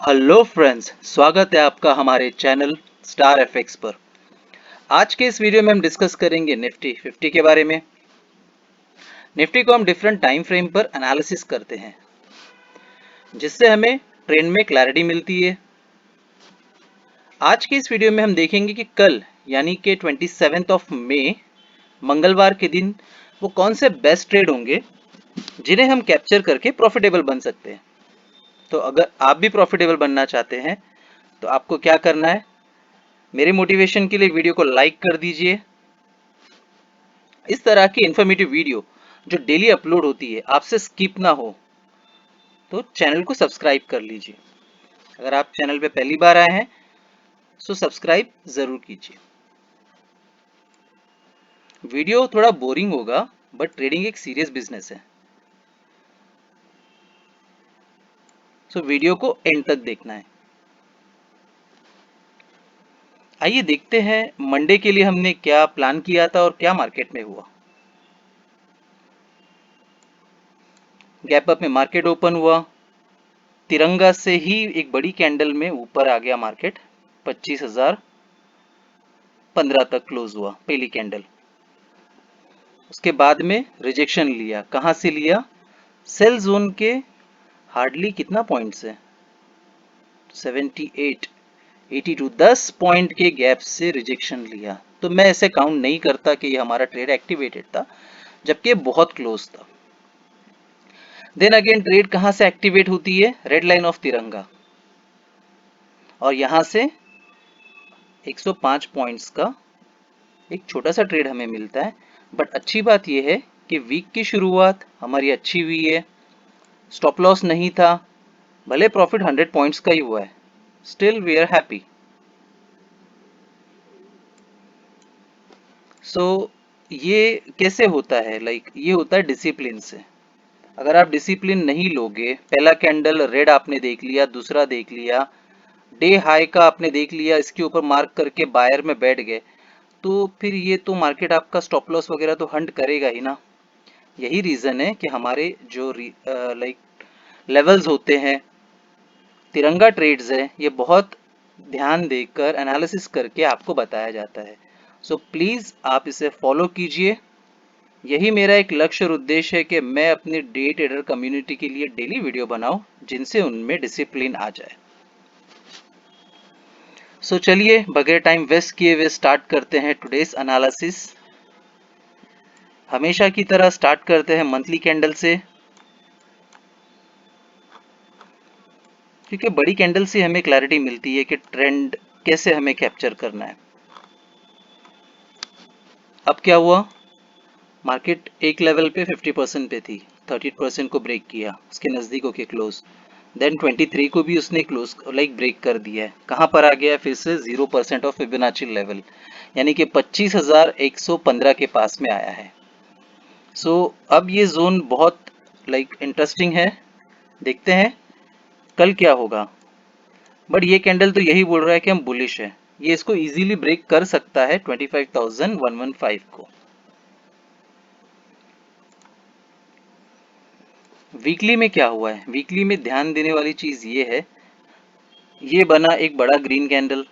Hello friends, स्वागत है आपका हमारे चैनल स्टार एफएक्स पर। आज के इस वीडियो में हम डिस्कस करेंगे निफ्टी 50 के बारे में। निफ्टी को हम डिफरेंट टाइम फ्रेम पर एनालिसिस करते हैं, जिससे हमें ट्रेंड में क्लैरिटी मिलती है। आज के इस वीडियो में हम देखेंगे कि कल यानी कि 27 ऑफ मई मंगलवार के दिन वो कौन से बेस्ट ट्रेड होंगे जिन्हें हम कैप्चर करके प्रॉफिटेबल बन सकते हैं। तो अगर आप भी प्रॉफिटेबल बनना चाहते हैं तो आपको क्या करना है, मेरे मोटिवेशन के लिए वीडियो को लाइक कर दीजिए। इस तरह की इंफॉर्मेटिव वीडियो जो डेली अपलोड होती है आपसे स्किप ना हो, तो चैनल को सब्सक्राइब कर लीजिए। अगर आप चैनल पे पहली बार आए हैं तो सब्सक्राइब जरूर कीजिए। वीडियो थोड़ा बोरिंग होगा, बट ट्रेडिंग एक सीरियस बिजनेस है, सो वीडियो को एंड तक देखना है। आइए देखते हैं मंडे के लिए हमने क्या प्लान किया था और क्या मार्केट में हुआ। गैप अप में मार्केट ओपन हुआ, तिरंगा से ही एक बड़ी कैंडल में ऊपर आ गया मार्केट। 25,015 तक क्लोज हुआ पहली कैंडल। उसके बाद में रिजेक्शन लिया। कहां से लिया? सेल जोन के हार्डली कितना पॉइंट्स है, 78 82 10 पॉइंट के गैप से रिजेक्शन लिया। तो मैं ऐसे काउंट नहीं करता कि ये हमारा ट्रेड एक्टिवेटेड था, जबकि ये बहुत क्लोज था। देन अगेन ट्रेड कहां से एक्टिवेट होती है? रेड लाइन ऑफ तिरंगा, और यहां से 105 पॉइंट्स का एक छोटा सा ट्रेड हमें मिलता है। बट अच्छी बात यह है कि वीक की शुरुआत हमारी अच्छी हुई है। स्टॉप लॉस नहीं था, भले प्रॉफिट 100 पॉइंट्स का ही हुआ है, स्टिल वी आर हैप्पी। सो ये कैसे होता है? ये होता है डिसिप्लिन से। अगर आप डिसिप्लिन नहीं लोगे, पहला कैंडल रेड आपने देख लिया, दूसरा देख लिया, डे हाई का आपने देख लिया, इसके ऊपर मार्क करके बायर में बैठ गए, तो फिर ये तो मार्केट आपका स्टॉप लॉस वगैरह तो हंट करेगा ही ना। यही रीजन है कि हमारे जो लेवल्स होते हैं, तिरंगा ट्रेड्स है, ये बहुत ध्यान देकर एनालिसिस करके आपको बताया जाता है। सो प्लीज आप इसे फॉलो कीजिए। यही मेरा एक लक्ष्य और उद्देश्य है कि मैं अपनी डे ट्रेडर कम्युनिटी के लिए डेली वीडियो बनाऊं, जिनसे उनमें डिसिप्लिन आ जाए। सो चलिए बगैर टाइम वेस्ट किए हुए स्टार्ट करते हैं टुडेस एनालिसिस। हमेशा की तरह स्टार्ट करते हैं मंथली कैंडल से, क्योंकि बड़ी कैंडल से हमें क्लैरिटी मिलती है कि ट्रेंड कैसे हमें कैप्चर करना है। अब क्या हुआ? मार्केट एक लेवल पे 50% पे थी, 30% को ब्रेक किया, उसके नज़दीक होके क्लोज। देन 23 को भी उसने क्लोज ब्रेक कर दिया है। कहाँ पर आ गया? फिर से 0% ऑफ फिबोनाची लेवल, यानी कि 25,115 के पास में आया है। सो अब ये जोन बहुत इंटरेस्टिंग है। देखते हैं कल क्या होगा। बट ये कैंडल तो यही बोल रहा है कि हम बुलिश है, ये इसको इजीली ब्रेक कर सकता है 25,115 को। वीकली में क्या हुआ है? वीकली में ध्यान देने वाली चीज ये है, ये बना एक बड़ा ग्रीन कैंडल।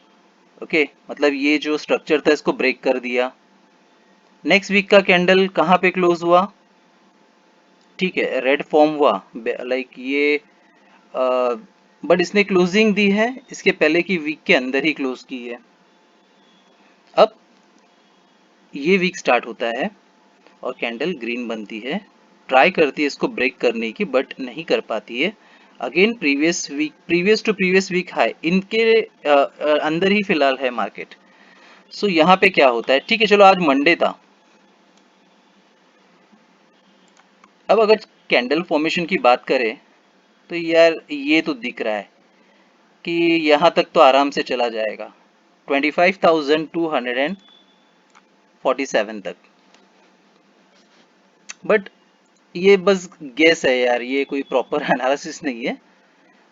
ओके, मतलब ये जो स्ट्रक्चर था इसको ब्रेक कर दिया। नेक्स्ट वीक का कैंडल कहाँ पे क्लोज हुआ? ठीक है, रेड फॉर्म हुआ, ये बट इसने क्लोजिंग दी है इसके पहले की वीक के अंदर ही क्लोज की है। अब ये वीक स्टार्ट होता है और कैंडल ग्रीन बनती है, ट्राई करती है इसको ब्रेक करने की, बट नहीं कर पाती है। Again previous to previous week high इनके अंदर ही फिलहाल है मार्केट। सो यहाँ पे क्या होता है? ठीक है, चलो आज मंडे था। अब अगर कैंडल फॉर्मेशन की बात करें तो यार ये तो दिख रहा है कि यहाँ तक तो आराम से चला जाएगा, 25,247 तक। बट ये बस गेस है यार, ये कोई प्रॉपर एनालिसिस नहीं है।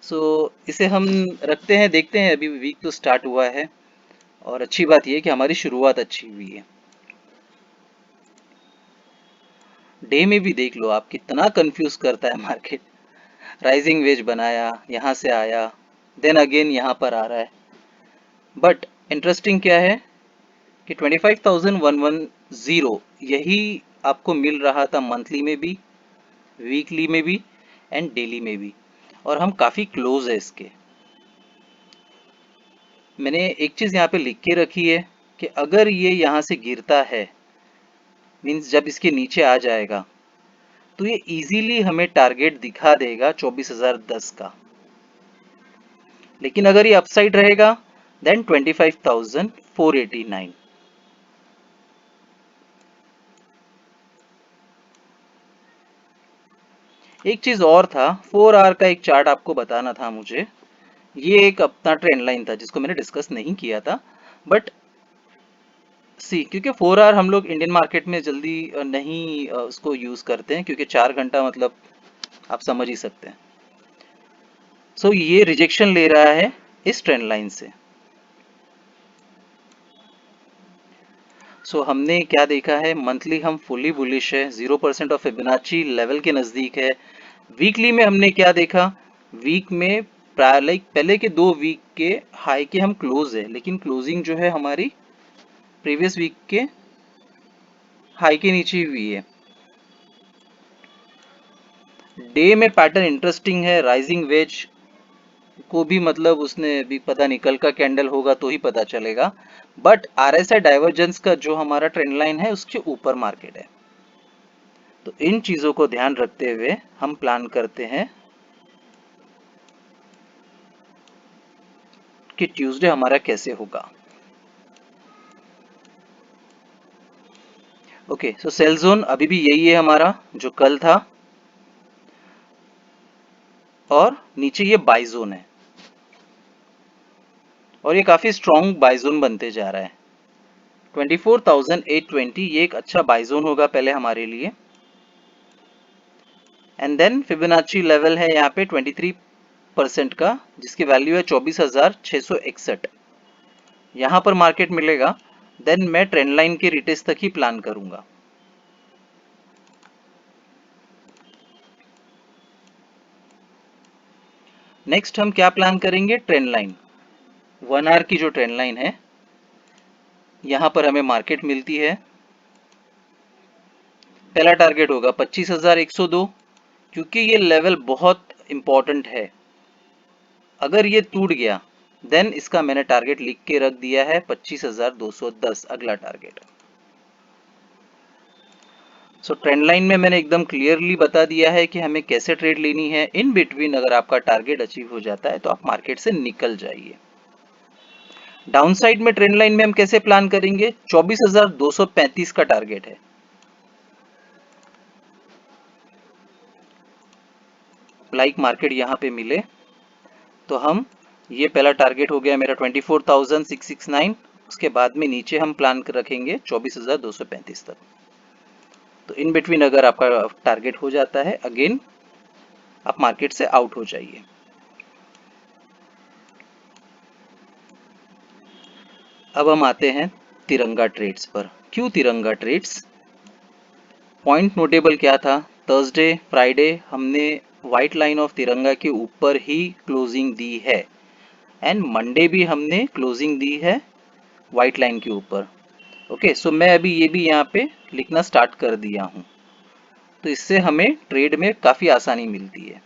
सो इसे हम रखते हैं, देखते हैं। अभी वीक तो स्टार्ट हुआ है और अच्छी बात यह है कि हमारी शुरुआत अच्छी हुई है। डे में भी देख लो आप, कितना कंफ्यूज करता है मार्केट। राइजिंग वेज बनाया, यहाँ से आया, देन अगेन यहाँ पर आ रहा है। बट इंटरेस्टिंग क्या है कि 25,110 यही आपको मिल रहा था मंथली में भी, वीकली में भी एंड डेली में भी, और हम काफ़ी क्लोज है इसके। मैंने एक चीज़ यहाँ पे लिख के रखी है कि अगर ये यहाँ से गिरता है, मीन्स जब इसके नीचे आ जाएगा, तो ये इजीली हमें टारगेट दिखा देगा 24,010 का। लेकिन अगर ये अपसाइड रहेगा देन 25,489। एक चीज और था, 4 आवर का एक चार्ट आपको बताना था मुझे। ये एक अपना ट्रेंड लाइन था जिसको मैंने डिस्कस नहीं किया था, बट सी, क्योंकि 4 आवर हम लोग इंडियन मार्केट में जल्दी नहीं उसको यूज करते हैं, क्योंकि 4 घंटा मतलब आप समझ ही सकते हैं। सो ये रिजेक्शन ले रहा है इस ट्रेंड लाइन से। सो हमने क्या देखा है, मंथली हम फुली बुलिश है, 0% ऑफ फिबोनाची लेवल के नजदीक है। वीकली में हमने क्या देखा, वीक में लाइक पहले के 2 वीक के हाई के हम क्लोज है, लेकिन क्लोजिंग जो है हमारी प्रीवियस वीक के हाई के नीचे हुई है। डे में पैटर्न इंटरेस्टिंग है, राइजिंग वेज को भी मतलब उसने भी पता नहीं, कल का कैंडल होगा तो ही पता चलेगा। बट आरएसआई डाइवर्जेंस का जो हमारा ट्रेंड लाइन है उसके ऊपर मार्केट है। तो इन चीजों को ध्यान रखते हुए हम प्लान करते हैं कि ट्यूसडे हमारा कैसे होगा। ओके, सो सेल जोन अभी भी यही है हमारा जो कल था, और नीचे ये बाई जोन है, और ये काफी स्ट्रॉन्ग बाई जोन बनते जा रहा है। 24,820 ये एक अच्छा बाई जोन होगा पहले हमारे लिए। एंड देन फिबोनाची लेवल है यहाँ पे 23% का, जिसकी वैल्यू है 24,661। यहाँ पर मार्केट मिलेगा देन मैं ट्रेंड लाइन के रिटेस्ट तक ही प्लान करूंगा। नेक्स्ट हम क्या प्लान करेंगे, ट्रेंड लाइन। 1 आवर की जो ट्रेंड लाइन है, यहाँ पर हमें मार्केट मिलती है। पहला टारगेट होगा 25,102, क्योंकि ये लेवल बहुत इंपॉर्टेंट है। अगर ये टूट गया देन इसका मैंने टारगेट लिख के रख दिया है 25,210 अगला टारगेट। सो ट्रेंड लाइन में मैंने एकदम क्लियरली बता दिया है कि हमें कैसे ट्रेड लेनी है। इन बिटवीन अगर आपका टारगेट अचीव हो जाता है तो आप मार्केट से निकल जाइए। डाउनसाइड में ट्रेंड लाइन में हम कैसे प्लान करेंगे, 24,235 का टारगेट है। लाइक मार्केट यहाँ पे मिले तो हम, ये पहला टारगेट हो गया मेरा 24,669, उसके बाद में नीचे हम प्लान कर रखेंगे 24,235 तक। तो इन बिटवीन अगर आपका टारगेट हो जाता है, अगेन आप मार्केट से आउट हो जाइए। अब हम आते हैं तिरंगा ट्रेड्स पर। क्यों तिरंगा ट्रेड्स, पॉइंट नोटेबल क्या था, थर्सडे फ्राइडे हमने व्हाइट लाइन ऑफ तिरंगा के ऊपर ही क्लोजिंग दी है, एंड मंडे भी हमने क्लोजिंग दी है व्हाइट लाइन के ऊपर। ओके, सो मैं अभी ये भी यहाँ पे लिखना स्टार्ट कर दिया हूँ, तो इससे हमें ट्रेड में काफ़ी आसानी मिलती है।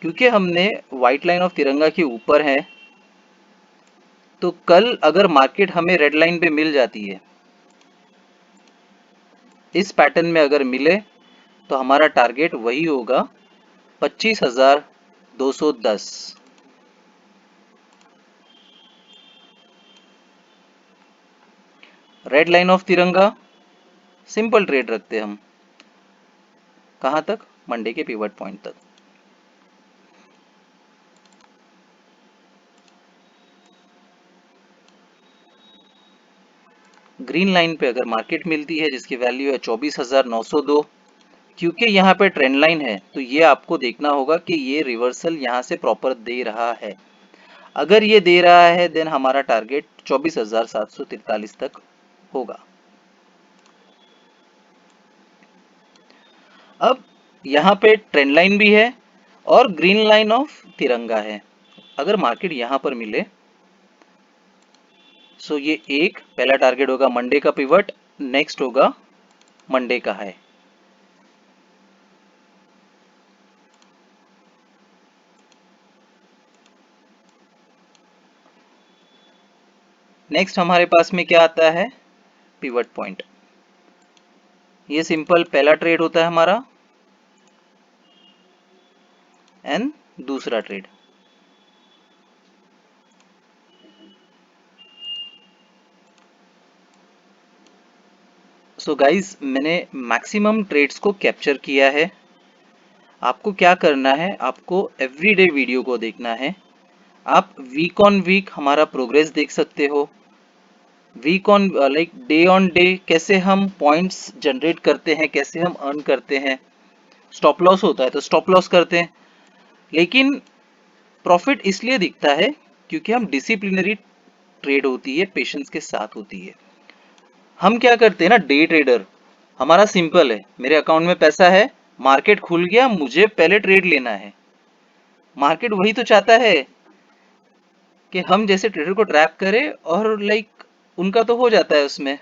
क्योंकि हमने व्हाइट लाइन ऑफ तिरंगा के ऊपर है, तो कल अगर मार्केट हमें रेड लाइन पे मिल जाती है, इस पैटर्न में अगर मिले, तो हमारा टारगेट वही होगा 25,210। रेड लाइन ऑफ तिरंगा सिंपल ट्रेड रखते हम, कहां तक, मंडे के पिवट पॉइंट तक। ग्रीन लाइन पे अगर मार्केट मिलती है जिसकी वैल्यू है 24,902, क्योंकि यहाँ पे ट्रेंड लाइन है तो ये आपको देखना होगा कि ये रिवर्सल यहाँ से प्रॉपर दे रहा है। अगर ये दे रहा है देन हमारा टारगेट 24,743 तक होगा। अब यहाँ पे ट्रेंड लाइन भी है और ग्रीन लाइन ऑफ तिरंगा है। अगर मार्केट यहाँ पर मिले, सो ये एक पहला टारगेट होगा मंडे का पिवट, नेक्स्ट होगा मंडे का हाई। नेक्स्ट हमारे पास में क्या आता है, पिवट पॉइंट। ये सिंपल पहला ट्रेड होता है हमारा, एंड दूसरा ट्रेड। सो गाइज, मैंने मैक्सिमम ट्रेड्स को कैप्चर किया है। आपको क्या करना है, आपको एवरीडे वीडियो को देखना है। आप वीक ऑन वीक हमारा प्रोग्रेस देख सकते हो, week on like day on day कैसे हम पॉइंट्स जनरेट करते हैं, कैसे हम अर्न करते हैं। स्टॉप लॉस होता है तो स्टॉप लॉस करते हैं, लेकिन प्रॉफिट इसलिए दिखता है क्योंकि हम डिसिप्लिनरी ट्रेड होती है, पेशेंस के साथ होती है। हम क्या करते हैं ना, डे ट्रेडर, हमारा सिंपल है, मेरे अकाउंट में पैसा है, मार्केट खुल गया, मुझे पहले ट्रेड लेना है। मार्केट वही तो चाहता है कि हम जैसे ट्रेडर को ट्रैप करें, और लाइक उनका तो हो जाता है उसमें।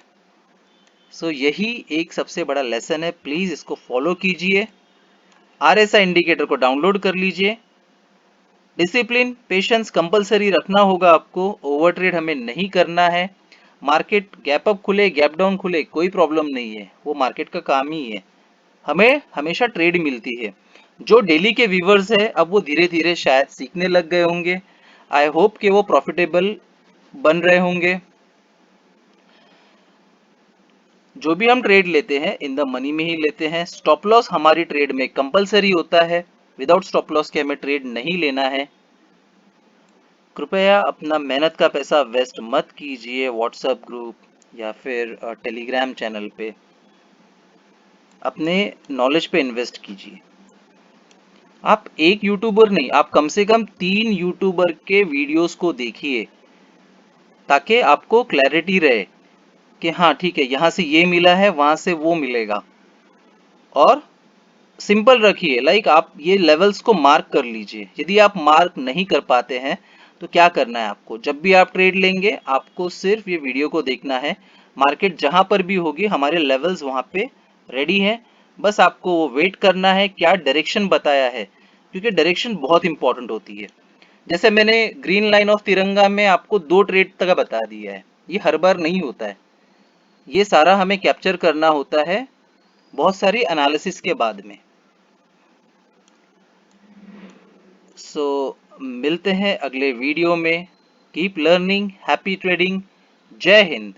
सो यही एक सबसे बड़ा लेसन है, प्लीज इसको फॉलो कीजिए। आरएसआई इंडिकेटर को डाउनलोड कर लीजिए। डिसिप्लिन, पेशेंस कंपलसरी रखना होगा आपको। ओवर ट्रेड हमें नहीं करना है। मार्केट गैप अप खुले, गैप डाउन खुले, कोई प्रॉब्लम नहीं है, वो मार्केट का काम ही है। हमें हमेशा ट्रेड मिलती है। जो डेली के व्यूवर्स है, अब वो धीरे धीरे शायद सीखने लग गए होंगे। आई होप कि वो प्रॉफिटेबल बन रहे होंगे। जो भी हम ट्रेड लेते हैं इन द मनी में ही लेते हैं। स्टॉप लॉस हमारी ट्रेड में कंपलसरी होता है, विदाउट स्टॉप लॉस के हमें ट्रेड नहीं लेना है। कृपया अपना मेहनत का पैसा वेस्ट मत कीजिए व्हाट्सएप ग्रुप या फिर टेलीग्राम चैनल पे। अपने नॉलेज पे इन्वेस्ट कीजिए। आप एक यूट्यूबर नहीं, आप कम से कम 3 यूट्यूबर के वीडियोस को देखिए, ताकि आपको क्लैरिटी रहे कि हाँ ठीक है, यहाँ से ये मिला है, वहां से वो मिलेगा। और सिंपल रखिए, लाइक आप ये लेवल्स को मार्क कर लीजिए। यदि आप मार्क नहीं कर पाते हैं तो क्या करना है आपको, जब भी आप ट्रेड लेंगे आपको सिर्फ ये वीडियो को देखना है। मार्केट जहां पर भी होगी, हमारे लेवल्स वहां पे रेडी हैं। बस आपको वो वेट करना है, क्या डायरेक्शन बताया है, क्योंकि डायरेक्शन बहुत इंपॉर्टेंट होती है। जैसे मैंने ग्रीन लाइन ऑफ तिरंगा में आपको 2 ट्रेड तक बता दिया है, ये हर बार नहीं होता है। ये सारा हमें कैप्चर करना होता है बहुत सारी एनालिसिस के बाद में। सो मिलते हैं अगले वीडियो में। कीप लर्निंग, हैप्पी ट्रेडिंग, जय हिंद।